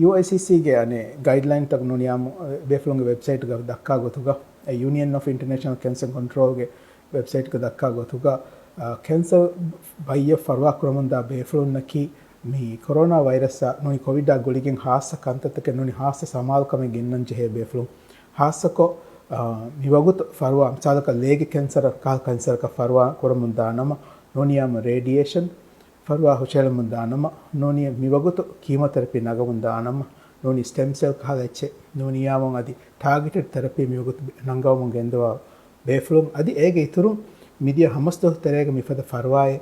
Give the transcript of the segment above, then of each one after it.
UICC ಗೆ ಅನೆ guideline ತಗ ನುನಿಯಾಮ ಬೇಫ್ಲೊಂಗೆ ವೆಬ್ಸೈಟ್ ಗ ದಕ್ಕಾ ಗೊತುಗ union of international cancer control ಗೆ ವೆಬ್ಸೈಟ್ ಗ ದಕ್ಕಾ ಗೊತುಗ ಕ್ಯಾನ್ಸರ್ ಬಯ್ಯ ಫರ್ವಾ ಕ್ರಮಂದ ಬೇಫ್ಲೊನ್ನಕಿ ಮಿ ಕೊರೋನಾ ವೈರಸ್ ನುನಿ ಕೋವಿಡ್ ಆ ಗುಳಿಗೆಂ ಹಾಸ ಕಂತತಕ್ಕೆ ನುನಿ ಹಾಸ ಸಮಾಲ್ ಕಮೆ ಗೆನ್ನಂಚೆ ಹೇ ಬೇಫ್ಲೊ ಹಾಸಕೊ ಮಿ ವಗುತ್ ಫರ್ವಾ ಚಾಲಕ ಲೇಗೆ ಕ್ಯಾನ್ಸರ್ ಕ ಫರ್ವಾ ಕೊರಮುಂದ ನಮ ನುನಿಯಾಮ ರೇಡಿಯೇಷನ್ ಫರ್ವಾ ಹುಷೇಳ ಮುಂದಾನಮ ನೋನಿ ಮಿವಗುತು ಕೀಮೋಥೆರಪಿ ನಗಮುಂದಾನಮ ನೋನಿ ಸ್ಟೆಮ್ ಸೆಲ್ ಕಾಲೆಚ್ಚೆ ನೋನಿಯಾಮಂ ಅದಿ ಟಾರ್ಗೆಟೆಡ್ ಥೆರಪಿ ಮಿವಗುತು ನಂಗವಮಂ ಗೆಂದವ ಬೇಫ್ಲುಂ ಅದಿ ಏಗೆ ಇತುರು ಮಿದಿಯ ಹಮಸ್ತು ತೆರೆಗೆ ಮಿಫದ ಫರ್ವಾಯೆ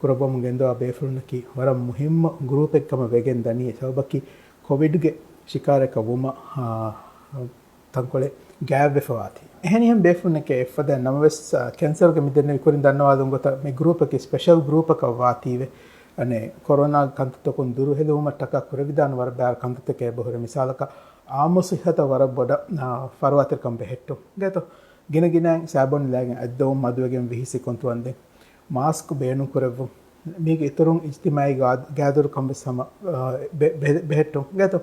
ಕುರಬಮಂ ಗೆಂದವ ಬೇಫ್ಲುನ್ನಕಿ ವರ ಮುಹಿಮ್ಮ ಗ್ರೂಪ್ ಎಕ್ಕಮ ವೆಗೆನ್ ದನಿ ಸಬಕಿ ಕೋವಿಡ್ಗೆ ಶಿಕಾರಕ ವುಮ ತಂಕೊಳೆ ಗ್ಯಾಬ್ ವೆಫವಾತಿ එහෙනම් බේෆුන්නක එෆද නමවස් කැන්සර්ගේ මිදෙන්න විකුරින් දන්නවාදුන් ගොත මේ ගෲප් එකේ ස්පෙෂල් ගෲප් එකක් වාතීවේ අනේ කොරෝනා කන්තතකොන් දුරු හෙලුමට්ටක කුරවිදාන වර බෑ කන්තතකේ බොහර මිසාලක ආමොසිහත වර බොඩ ෆරවාතර කම් බෙහෙට්ටු ගේතෝ ගිනගින සාබොන් ලෑගෙන් අද්දෝ මදුවගෙන් විහිසි කොන්තුවන්දේ මාස්ක් බේනු කරවු මේක ඉතරුන් ඉස්තිමයි ගාදරු කම් සම බෙහෙට්ටු ගේතෝ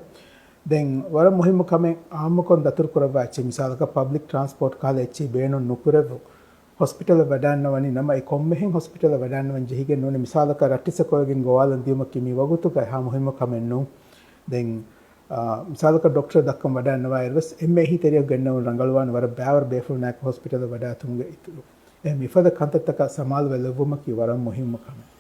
දැන් වර මුහිම කමෙන් ආමකොන් දතුරු කරවාච්චි මිසාලක පබ්ලික් ට්‍රාන්ස්පෝර්ට් කාලෙච්චි බේනු නුකුරෙවු hospital වඩන්නවනි නම ඒ කොම්මෙහින් hospital වඩන්නවන් ජෙහිගෙන් නෝනේ මිසාලක රට්ටිසකොයගෙන් ගෝවාලන් දියම කිමි වගුතුක හා මුහිම කමෙන් නු දැන් මිසාලක ડોක්ටර් දක්කම් වඩන්නවා ඉරස් එම්මේ හිතරිය ගන්නව රංගලවාන වර බෑවර බේෆුල් නැක් hospital වඩා තුන්ගේ ඉතුරු එ මිෆද කන්තත්තක සමාල් වෙලවුම කි වරම් මුහිම කමෙන්